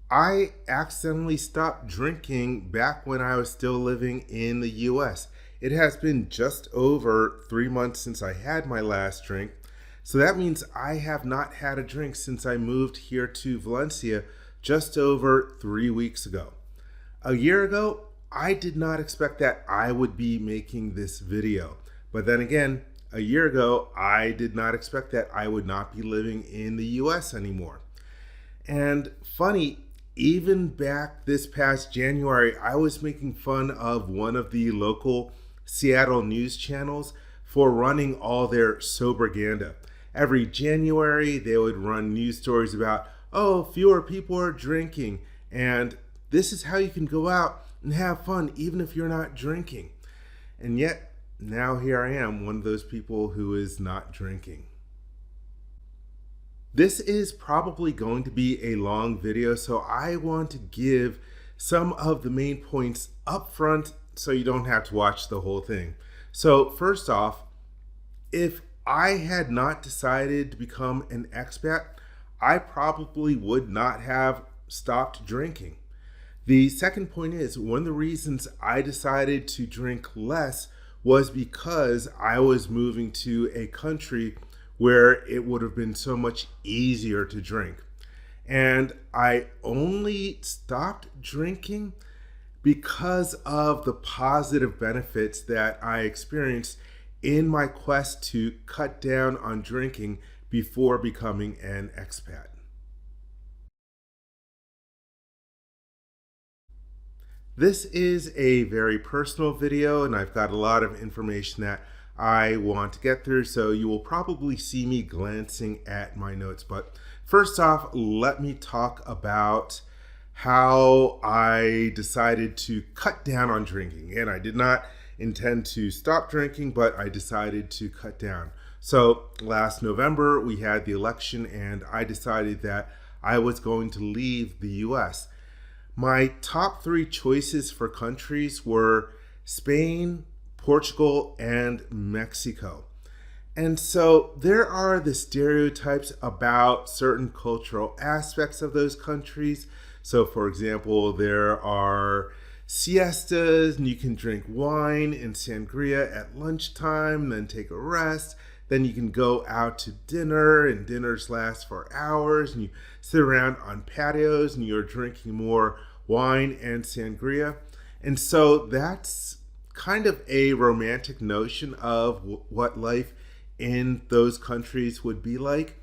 I accidentally stopped drinking back when I was still living in the US. It has been just over 3 months since I had my last drink. So that means I have not had a drink since I moved here to Valencia just over 3 weeks ago. A year ago, I did not expect that I would be making this video. But then again, a year ago, I did not expect that I would not be living in the US anymore. And funny, even back this past January, I was making fun of one of the local Seattle news channels for running all their soberganda. Every January, they would run news stories about, oh, fewer people are drinking, and this is how you can go out and have fun even if you're not drinking. And yet, now here I am, one of those people who is not drinking. This is probably going to be a long video, so I want to give some of the main points up front so you don't have to watch the whole thing. So first off, if I had not decided to become an expat, I probably would not have stopped drinking. The second point is, one of the reasons I decided to drink less was because I was moving to a country where it would have been so much easier to drink. And I only stopped drinking because of the positive benefits that I experienced in my quest to cut down on drinking before becoming an expat. This is a very personal video, and I've got a lot of information that I want to get through, so you will probably see me glancing at my notes. But first off, let me talk about how I decided to cut down on drinking. And I did not intend to stop drinking, but I decided to cut down. So last November, we had the election, and I decided that I was going to leave the US. My top three choices for countries were Spain, Portugal, and Mexico. And so there are the stereotypes about certain cultural aspects of those countries. So for example, there are siestas, and you can drink wine and sangria at lunchtime, then take a rest. Then you can go out to dinner, and dinners last for hours, and you sit around on patios and you're drinking more wine and sangria. And so that's kind of a romantic notion of what life in those countries would be like.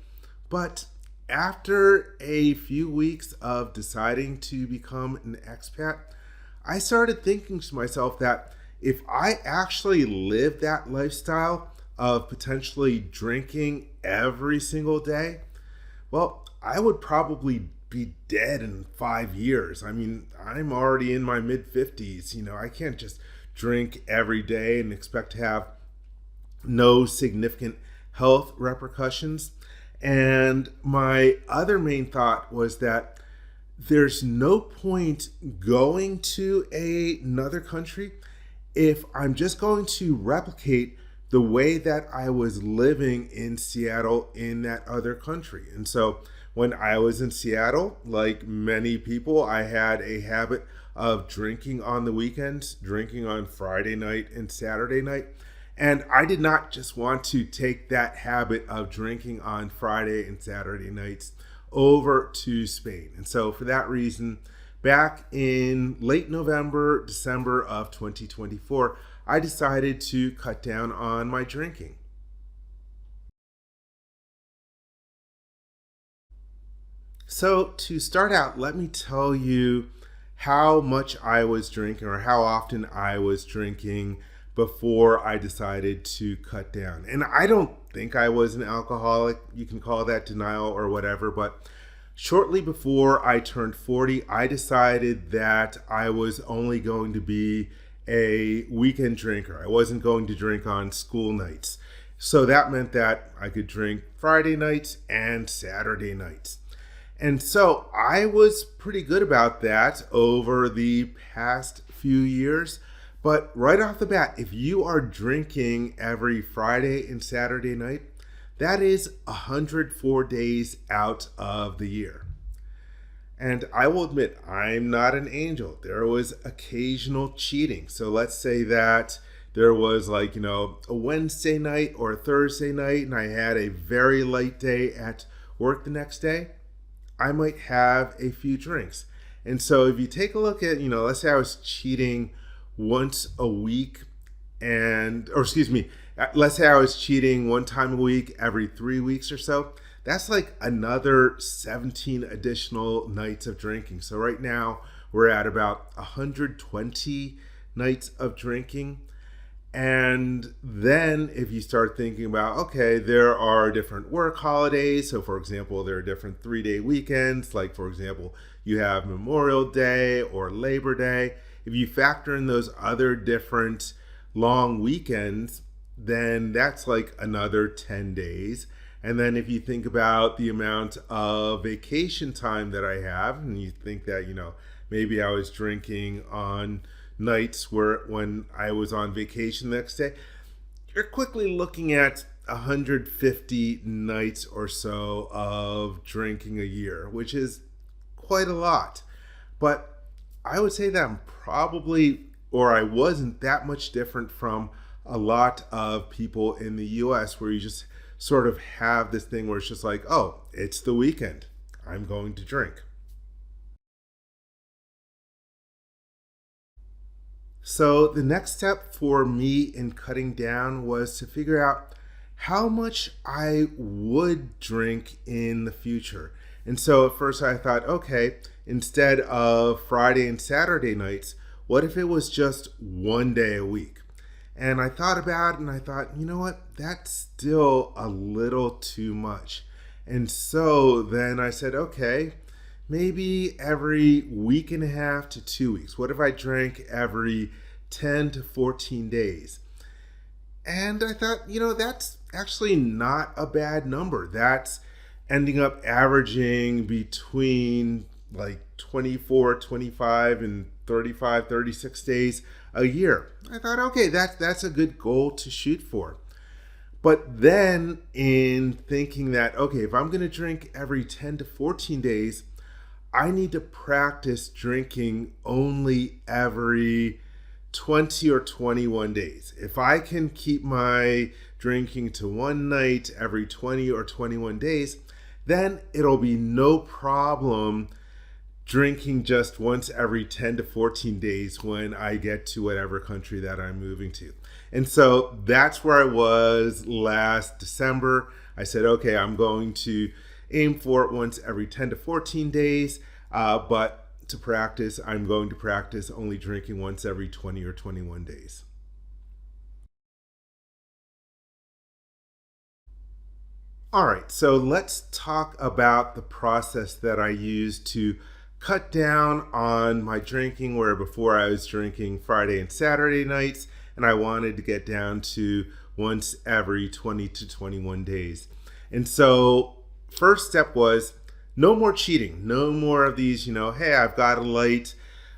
But after a few weeks of deciding to become an expat, I started thinking to myself that if I actually lived that lifestyle of potentially drinking every single day, well, I would probably be dead in 5 years. I mean, I'm already in my mid 50s. I can't just drink every day and expect to have no significant health repercussions. And my other main thought was that there's no point going to another country if I'm just going to replicate the way that I was living in Seattle in that other country. And so when I was in Seattle, like many people, I had a habit of drinking on the weekends, drinking on Friday night and Saturday night. And I did not just want to take that habit of drinking on Friday and Saturday nights over to Spain. And so for that reason, back in late November, December of 2024, I decided to cut down on my drinking. So to start out, let me tell you how much I was drinking, or how often I was drinking before I decided to cut down. And I don't think I was an alcoholic. You can call that denial or whatever, but shortly before I turned 40, I decided that I was only going to be a weekend drinker. I wasn't going to drink on school nights. So that meant that I could drink Friday nights and Saturday nights. And so I was pretty good about that over the past few years. But right off the bat, if you are drinking every Friday and Saturday night, that is 104 days out of the year. And I will admit, I'm not an angel. There was occasional cheating. So let's say that there was like, a Wednesday night or a Thursday night, and I had a very light day at work the next day. I might have a few drinks. And so if you take a look at, let's say I was cheating once a week or excuse me, let's say I was cheating one time a week every 3 weeks or so. That's like another 17 additional nights of drinking. So right now we're at about 120 nights of drinking. And then if you start thinking about, okay, there are different work holidays. So for example, there are different 3-day weekends. Like for example, you have Memorial Day or Labor Day. If you factor in those other different long weekends, then that's like another 10 days. And then if you think about the amount of vacation time that I have, and you think that, maybe I was drinking on nights when I was on vacation the next day, you're quickly looking at 150 nights or so of drinking a year, which is quite a lot. But I would say that I wasn't that much different from a lot of people in the US, where you just sort of have this thing where it's just like, oh, it's the weekend, I'm going to drink. So the next step for me in cutting down was to figure out how much I would drink in the future. And so at first I thought, okay, instead of Friday and Saturday nights, what if it was just one day a week? And I thought about it and I thought, you know what, that's still a little too much. And so then I said, okay, maybe every week and a half to 2 weeks. What if I drank every 10 to 14 days? And I thought, that's actually not a bad number. That's ending up averaging between like 24, 25, and 35, 36 days a year. I thought, okay, that's a good goal to shoot for. But then in thinking that, okay, if I'm going to drink every 10 to 14 days, I need to practice drinking only every 20 or 21 days. If I can keep my drinking to one night every 20 or 21 days, then it'll be no problem drinking just once every 10 to 14 days when I get to whatever country that I'm moving to. And so that's where I was last December. I said, okay, I'm going to aim for it once every 10 to 14 days, but to practice, I'm going to practice only drinking once every 20 or 21 days. All right, so let's talk about the process that I use to cut down on my drinking, where before I was drinking Friday and Saturday nights, and I wanted to get down to once every 20 to 21 days. And so first step was no more cheating, no more of these, hey, I've got a late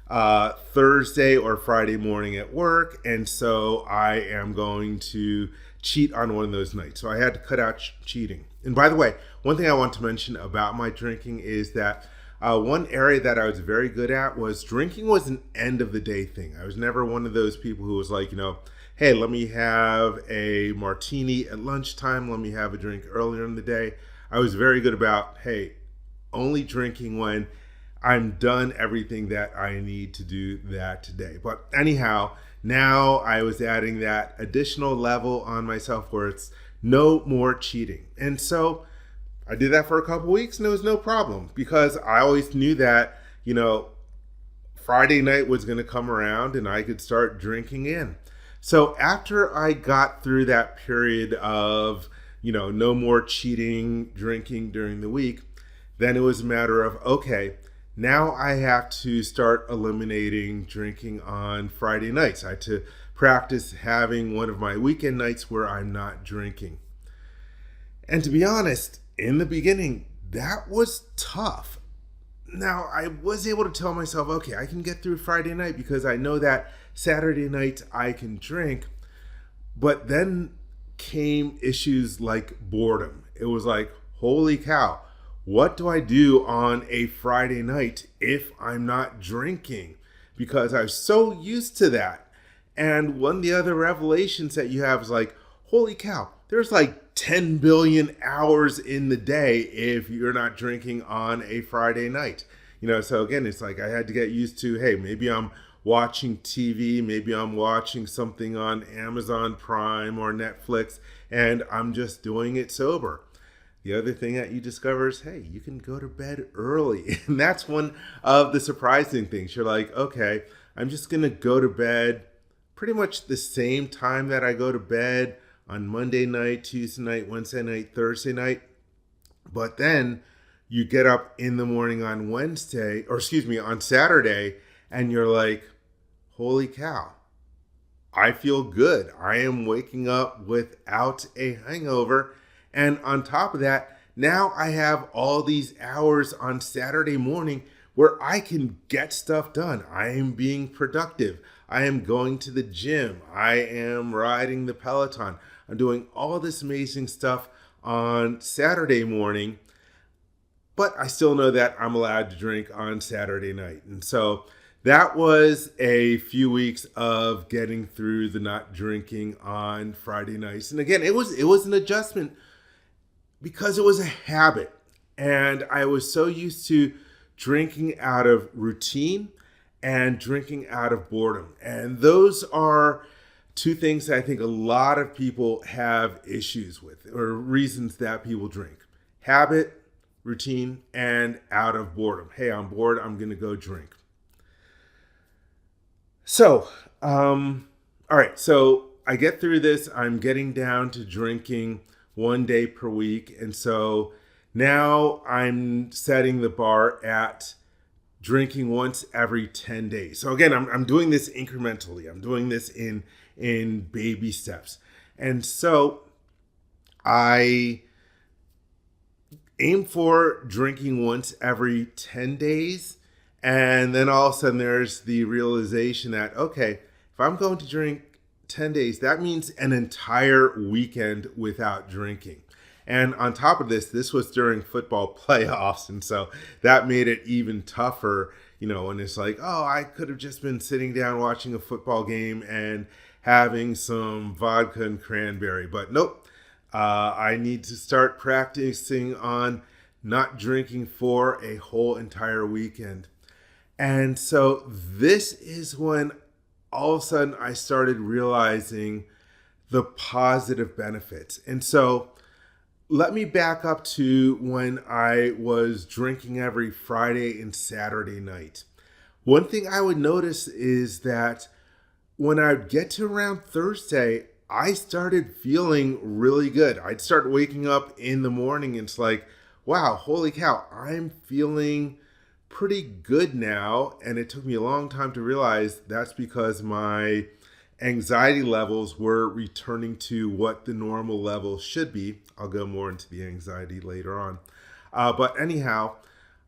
Thursday or Friday morning at work, and so I am going to cheat on one of those nights. So I had to cut out cheating. And by the way, one thing I want to mention about my drinking is that one area that I was very good at was drinking was an end of the day thing. I was never one of those people who was like, hey, let me have a martini at lunchtime, let me have a drink earlier in the day. I was very good about, hey, only drinking when I'm done everything that I need to do that today. But anyhow, now I was adding that additional level on myself where it's no more cheating. And so I did that for a couple weeks and it was no problem, because I always knew that, Friday night was going to come around and I could start drinking in. So after I got through that period of, no more cheating, drinking during the week, then it was a matter of, okay, now I have to start eliminating drinking on Friday nights. I had to practice having one of my weekend nights where I'm not drinking. And to be honest, in the beginning, that was tough. Now, I was able to tell myself, okay, I can get through Friday night because I know that Saturday night I can drink. But then came issues like boredom. It was like, holy cow, what do I do on a Friday night if I'm not drinking? Because I was so used to that. And one of the other revelations that you have is like, holy cow, there's like 10 billion hours in the day if you're not drinking on a Friday night. So again, it's like I had to get used to, hey, maybe I'm watching TV, maybe I'm watching something on Amazon Prime or Netflix, and I'm just doing it sober. The other thing that you discover is, hey, you can go to bed early. And that's one of the surprising things. You're like, okay, I'm just going to go to bed pretty much the same time that I go to bed on Monday night, Tuesday night, Wednesday night, Thursday night. But then you get up in the morning on on Saturday, and you're like, holy cow, I feel good. I am waking up without a hangover. And on top of that, now I have all these hours on Saturday morning where I can get stuff done. I am being productive. I am going to the gym. I am riding the Peloton. I'm doing all this amazing stuff on Saturday morning, but I still know that I'm allowed to drink on Saturday night. And so that was a few weeks of getting through the not drinking on Friday nights. And again, it was an adjustment because it was a habit. And I was so used to drinking out of routine and drinking out of boredom. And those are two things that I think a lot of people have issues with, or reasons that people drink: habit, routine, and out of boredom. Hey, I'm bored, I'm going to go drink. So, all right, so I get through this. I'm getting down to drinking 1 day per week. And so now I'm setting the bar at drinking once every 10 days. So again, I'm doing this incrementally. I'm doing this in baby steps. And so I aim for drinking once every 10 days. And then all of a sudden there's the realization that, okay, if I'm going to drink 10 days, that means an entire weekend without drinking. And on top of this was during football playoffs. And so that made it even tougher, when it's like, oh, I could have just been sitting down watching a football game and having some vodka and cranberry. But nope, I need to start practicing on not drinking for a whole entire weekend. And so this is when all of a sudden I started realizing the positive benefits. And so let me back up to when I was drinking every Friday and Saturday night. One thing I would notice is that when I'd get to around Thursday, I started feeling really good. I'd start waking up in the morning and it's like, wow, holy cow, I'm feeling pretty good now. And it took me a long time to realize that's because my anxiety levels were returning to what the normal level should be. I'll go more into the anxiety later on. But anyhow,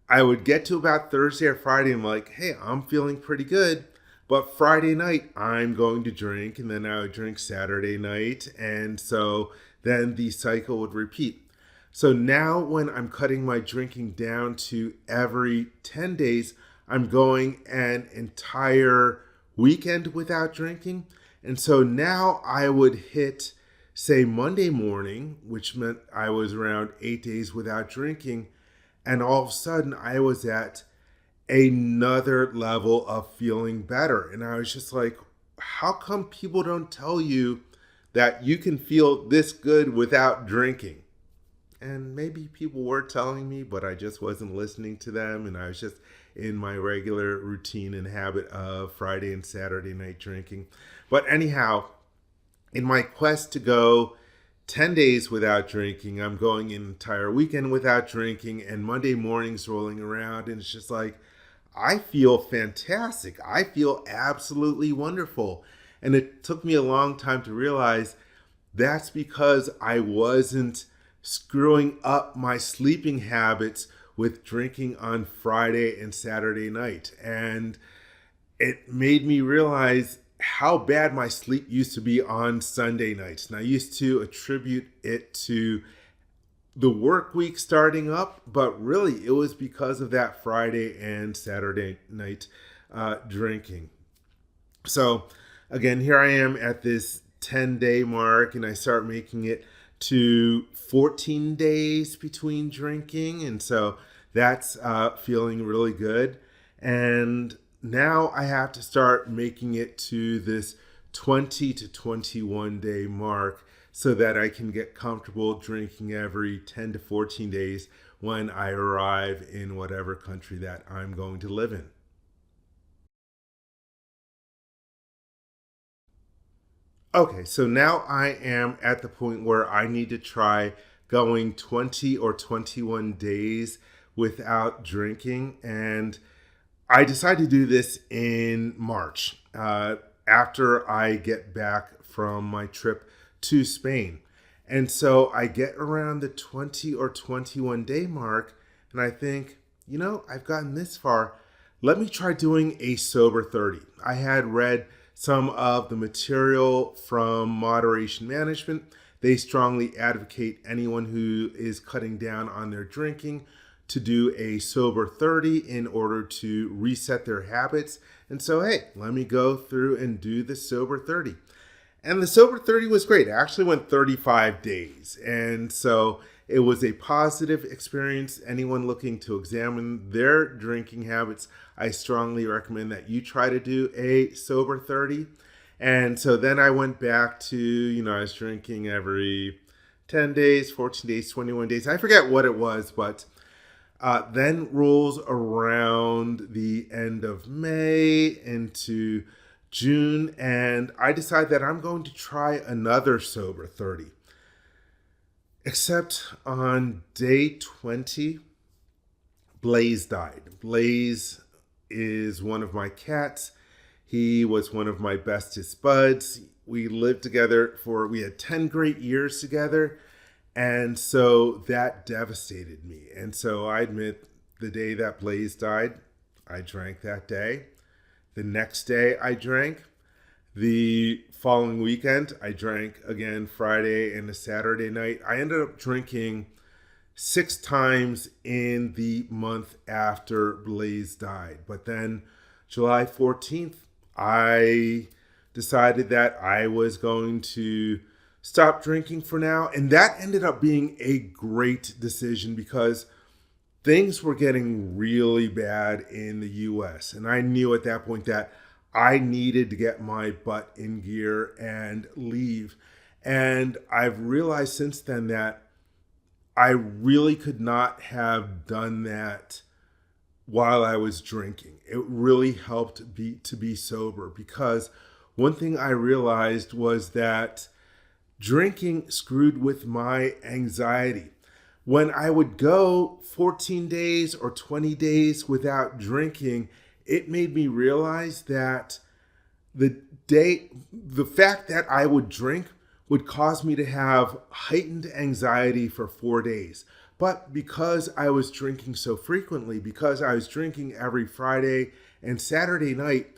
I would get to about Thursday or Friday. I'm like, hey, I'm feeling pretty good. But Friday night, I'm going to drink. And then I would drink Saturday night. And so then the cycle would repeat. So now when I'm cutting my drinking down to every 10 days, I'm going an entire weekend without drinking. And so now I would hit, say, Monday morning, which meant I was around 8 days without drinking. And all of a sudden I was at another level of feeling better. And I was just like, how come people don't tell you that you can feel this good without drinking? And maybe people were telling me, but I just wasn't listening to them. And I was just in my regular routine and habit of Friday and Saturday night drinking. But anyhow, in my quest to go 10 days without drinking, I'm going an entire weekend without drinking, and Monday morning's rolling around. And it's just like, I feel fantastic. I feel absolutely wonderful. And it took me a long time to realize that's because I wasn't screwing up my sleeping habits with drinking on Friday and Saturday night. And it made me realize how bad my sleep used to be on Sunday nights. And I used to attribute it to the work week starting up, but really it was because of that Friday and Saturday night drinking. So again, here I am at this 10-day mark, and I start making it to 14 days between drinking. And so that's feeling really good. And now I have to start making it to this 20 to 21 day mark so that I can get comfortable drinking every 10 to 14 days when I arrive in whatever country that I'm going to live in. Okay, so now I am at the point where I need to try going 20 or 21 days without drinking. And I decided to do this in March after I get back from my trip to Spain. And so I get around the 20 or 21 day mark, and I think, I've gotten this far. Let me try doing a sober 30. I had read some of the material from Moderation Management. They strongly advocate anyone who is cutting down on their drinking to do a sober 30 in order to reset their habits. And so, hey, let me go through and do the sober 30. And the sober 30 was great. I actually went 35 days. And so it was a positive experience. Anyone looking to examine their drinking habits, I strongly recommend that you try to do a sober 30. And so then I went back to, I was drinking every 10 days, 14 days, 21 days. I forget what it was, but then rolls around the end of May into June, and I decide that I'm going to try another sober 30. Except on day 20, Blaze died. Blaze is one of my cats. He was one of my bestest buds. We lived together we had 10 great years together. And so that devastated me. And so I admit the day that Blaze died, I drank that day. The next day I drank. The following weekend, I drank again Friday and a Saturday night. I ended up drinking 6 times in the month after Blaze died. But then July 14th, I decided that I was going to stop drinking for now. And that ended up being a great decision because things were getting really bad in the US. And I knew at that point that I needed to get my butt in gear and leave. And I've realized since then that I really could not have done that while I was drinking. It really helped to be sober, because one thing I realized was that drinking screwed with my anxiety. When I would go 14 days or 20 days without drinking, it made me realize that the fact that I would drink would cause me to have heightened anxiety for 4 days. But because I was drinking so frequently, because I was drinking every Friday and Saturday night,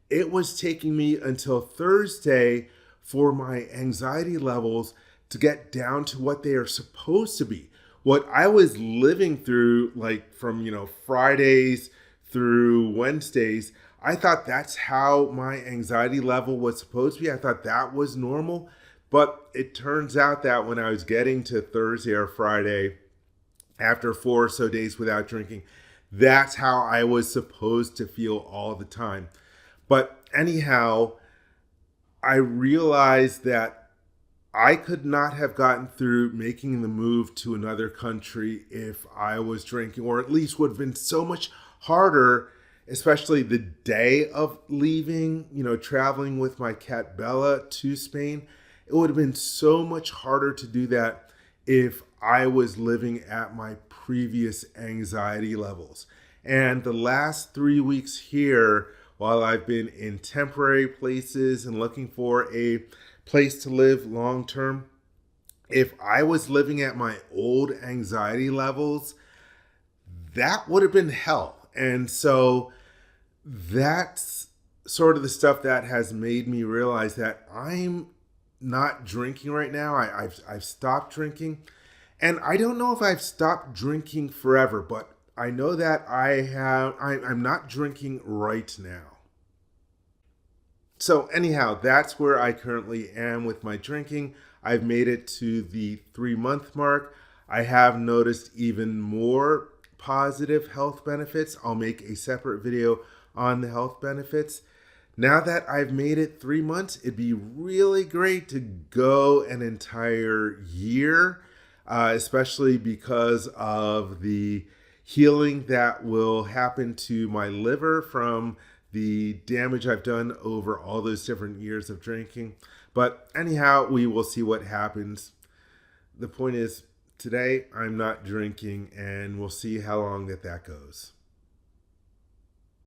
it was taking me until Thursday for my anxiety levels to get down to what they are supposed to be. What I was living through, like from, Fridays through Wednesdays, I thought that's how my anxiety level was supposed to be. I thought that was normal. But it turns out that when I was getting to Thursday or Friday, after 4 or so days without drinking, that's how I was supposed to feel all the time. But anyhow, I realized that I could not have gotten through making the move to another country if I was drinking, or at least would have been so much harder, especially the day of leaving, traveling with my cat Bella to Spain. It would have been so much harder to do that if I was living at my previous anxiety levels. And the last 3 weeks here, while I've been in temporary places and looking for a place to live long term, if I was living at my old anxiety levels, that would have been hell. And so that's sort of the stuff that has made me realize that I'm not drinking right now. I've stopped drinking. And I don't know if I've stopped drinking forever, but I know that I'm not drinking right now. So, anyhow, that's where I currently am with my drinking. I've made it to the 3 month mark. I have noticed even more positive health benefits. I'll make a separate video on the health benefits. Now that I've made it 3 months, it'd be really great to go an entire year, especially because of the healing that will happen to my liver from the damage I've done over all those different years of drinking. But anyhow, we will see what happens. The point is, today I'm not drinking, and we'll see how long that goes.